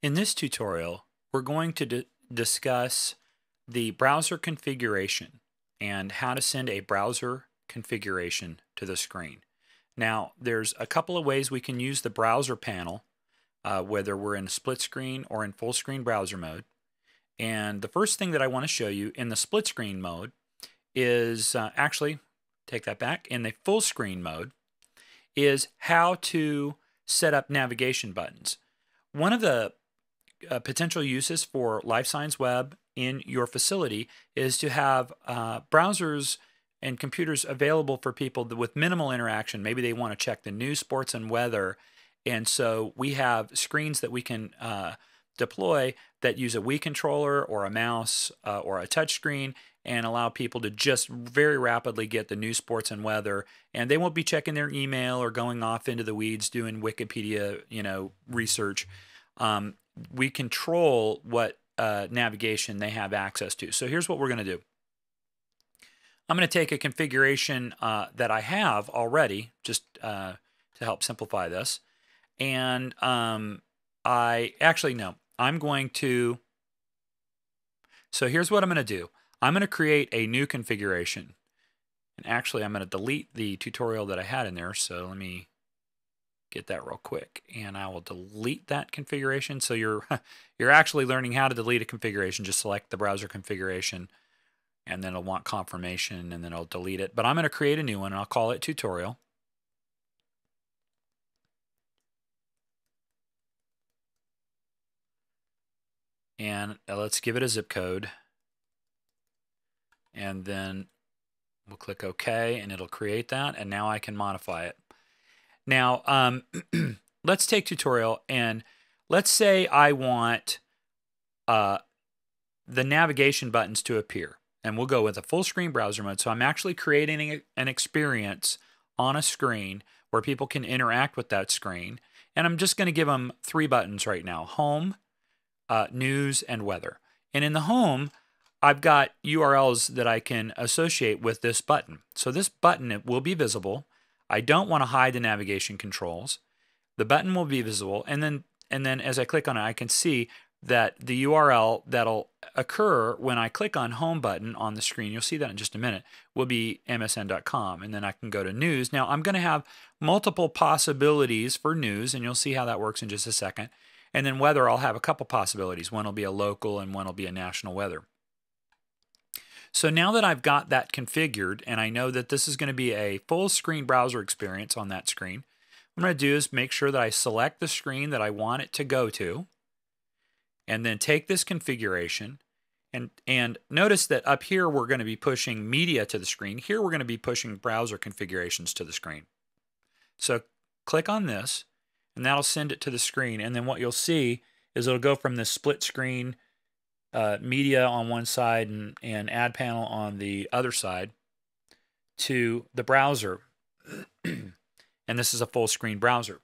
In this tutorial, we're going to discuss the browser configuration and how to send a browser configuration to the screen. Now, there's a couple of ways we can use the browser panel, whether we're in split screen or in full screen browser mode. And the first thing that I want to show you in the split screen mode is actually, take that back, in the full screen mode is how to set up navigation buttons. One of the potential uses for Life Science Web in your facility is to have browsers and computers available for people with minimal interaction. Maybe they want to check the news, sports, and weather. And so we have screens that we can deploy that use a Wii controller or a mouse or a touch screen and allow people to just very rapidly get the news, sports, and weather. And they won't be checking their email or going off into the weeds doing Wikipedia, research. We control what navigation they have access to. So here's what we're going to do. I'm going to take a configuration that I have already, just to help simplify this. And I'm going to, so here's what I'm going to do. I'm going to create a new configuration. And actually, I'm going to delete the tutorial that I had in there. So let me get that real quick, and I will delete that configuration. So you're actually learning how to delete a configuration. Just select the browser configuration, and then it'll want confirmation, and then I'll delete it. But I'm going to create a new one, and I'll call it tutorial. And let's give it a zip code, and then we'll click OK, and it'll create that, and now I can modify it. Now, let's take tutorial, and let's say I want the navigation buttons to appear, and we'll go with a full screen browser mode. So I'm actually creating an experience on a screen where people can interact with that screen, and I'm just going to give them 3 buttons right now: home, news, and weather. And in the home, I've got URLs that I can associate with this button. So this button, it will be visible. I don't want to hide the navigation controls. The button will be visible, and then as I click on it, I can see that the URL that'll occur when I click on home button on the screen, you'll see that in just a minute, will be msn.com, and then I can go to news. Now I'm going to have multiple possibilities for news, and you'll see how that works in just a second. And then weather, I'll have a couple possibilities. One will be a local and one will be a national weather. So now that I've got that configured, and I know that this is going to be a full screen browser experience on that screen, what I'm going to do is make sure that I select the screen that I want it to go to, and then take this configuration, and notice that up here we're going to be pushing media to the screen. Here we're going to be pushing browser configurations to the screen. So click on this, and that'll send it to the screen, and then what you'll see is it'll go from this split screen media on one side and ad panel on the other side to the browser. And this is a full screen browser.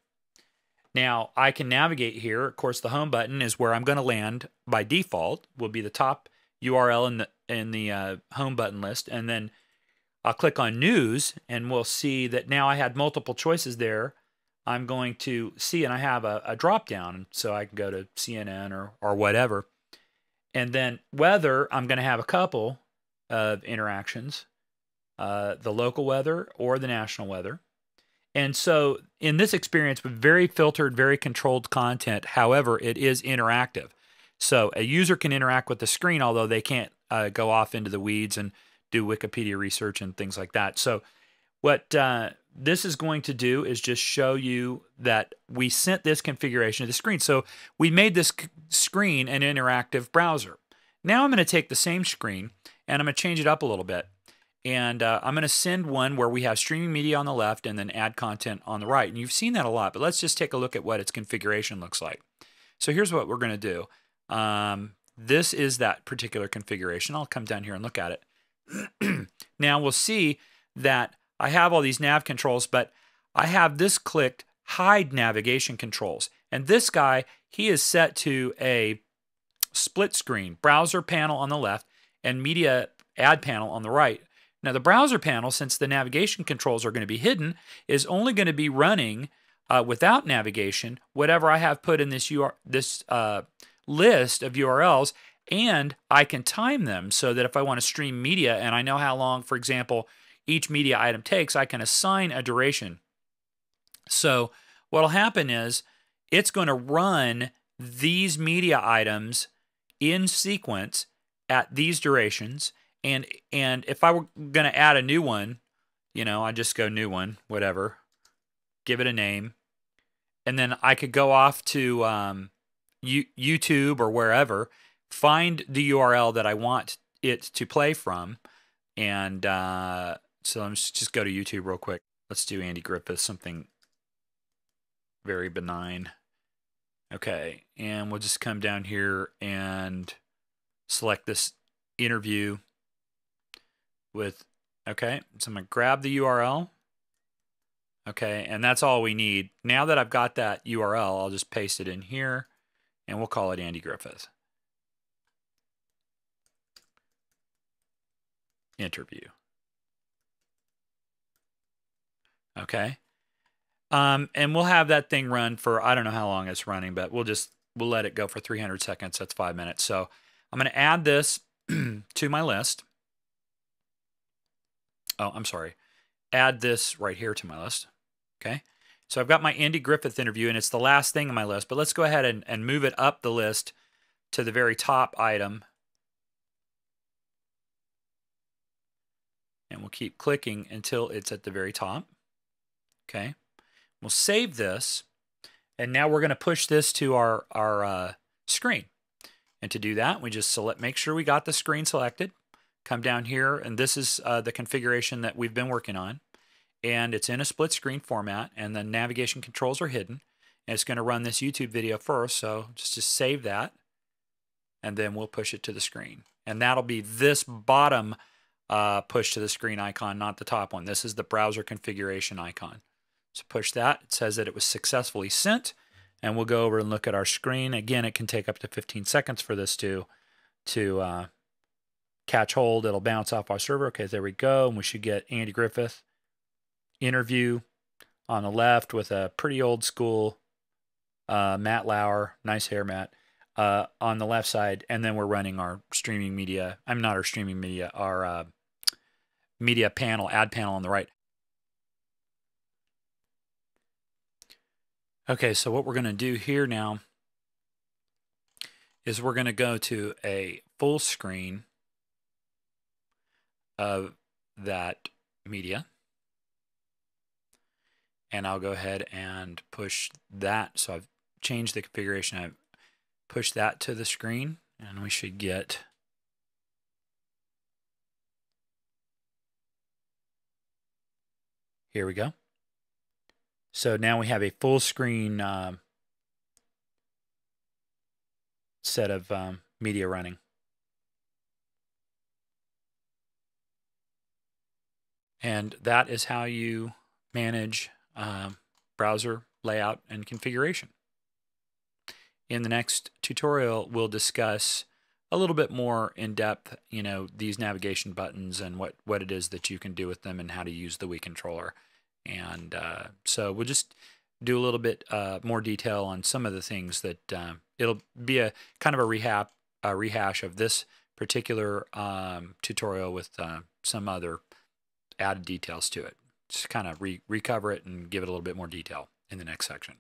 Now I can navigate here. Of course, the home button is where I'm going to land by default, will be the top URL in the home button list. And then I'll click on news, and we'll see that now I had multiple choices there. I'm going to see, and I have a drop down, so I can go to CNN or whatever. And then weather, I'm going to have a couple of interactions, the local weather or the national weather. And so in this experience, with very filtered, very controlled content, however, it is interactive. So a user can interact with the screen, although they can't go off into the weeds and do Wikipedia research and things like that. So what this is going to do is just show you that we sent this configuration to the screen. So we made this screen an interactive browser. Now I'm going to take the same screen, and I'm going to change it up a little bit. And I'm going to send one where we have streaming media on the left and then add content on the right. And you've seen that a lot, but let's just take a look at what its configuration looks like. So here's what we're going to do. This is that particular configuration. I'll come down here and look at it. Now we'll see that I have all these nav controls, but I have this clicked, hide navigation controls. And this guy, he is set to a split screen, browser panel on the left and media ad panel on the right. Now the browser panel, since the navigation controls are going to be hidden, is only going to be running without navigation, whatever I have put in this list of URLs, and I can time them so that if I want to stream media and I know how long, for example, each media item takes, I can assign a duration. So what will happen is it's going to run these media items in sequence at these durations. And if I were going to add a new one, I just go new one, whatever, give it a name. And then I could go off to YouTube or wherever, find the URL that I want it to play from. And so let's just go to YouTube real quick. Let's do Andy Griffith, something very benign. Okay, and we'll just come down here and select this interview with, okay, so I'm going to grab the URL. Okay, and that's all we need. Now that I've got that URL, I'll just paste it in here, and we'll call it Andy Griffith. Interview. Okay. And we'll have that thing run for, I don't know how long it's running, but we'll let it go for 300 seconds. That's 5 minutes. So I'm going to add this to my list. Oh, I'm sorry. Add this right here to my list. Okay. So I've got my Andy Griffith interview, and it's the last thing on my list, but let's go ahead and move it up the list to the very top item. And we'll keep clicking until it's at the very top. Okay. We'll save this, and now we're going to push this to our screen. And to do that, we just make sure we got the screen selected. Come down here, and this is the configuration that we've been working on. And it's in a split screen format, and the navigation controls are hidden. And it's going to run this YouTube video first, so just save that, and then we'll push it to the screen. And that'll be this bottom push to the screen icon, not the top one. This is the browser configuration icon. So push that. It says that it was successfully sent, and we'll go over and look at our screen. Again, it can take up to 15 seconds for this to catch hold. It'll bounce off our server. Okay, there we go. And we should get Andy Griffith interview on the left with a pretty old school Matt Lauer, nice hair, Matt, on the left side. And then we're running our streaming media. I'm not our streaming media, our media panel, ad panel on the right. Okay, so what we're going to do here now is we're going to go to a full screen of that media. And I'll go ahead and push that. So I've changed the configuration. I've pushed that to the screen, and we should get here we go. So now we have a full screen set of media running. And that is how you manage browser layout and configuration. In the next tutorial, we'll discuss a little bit more in depth, these navigation buttons and what it is that you can do with them and how to use the Wii controller. And so we'll just do a little bit more detail on some of the things that it'll be a kind of a rehash of this particular tutorial with some other added details to it. Just kind of recover it and give it a little bit more detail in the next section.